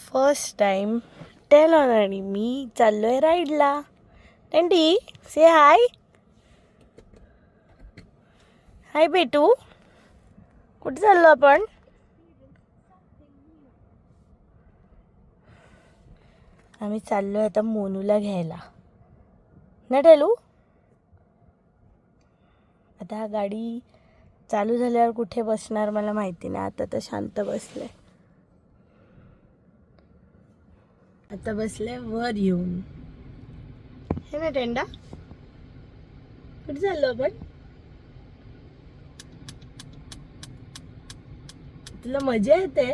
First time टेलॉन आणि मी चाललोय राईडला. टेंडी से हाय. हाय बेटू. कुठे चाललो आपण? आम्ही चाललोय आता मोनूला घ्यायला ना टेलू. आता गाडी चालू झाल्यावर कुठे बसणार मला माहिती नाही. आता तर शांत बसले. आता बसले वर येऊन. हे ना टेंडा. कुठे चाललो आपण? तुला मजा येते?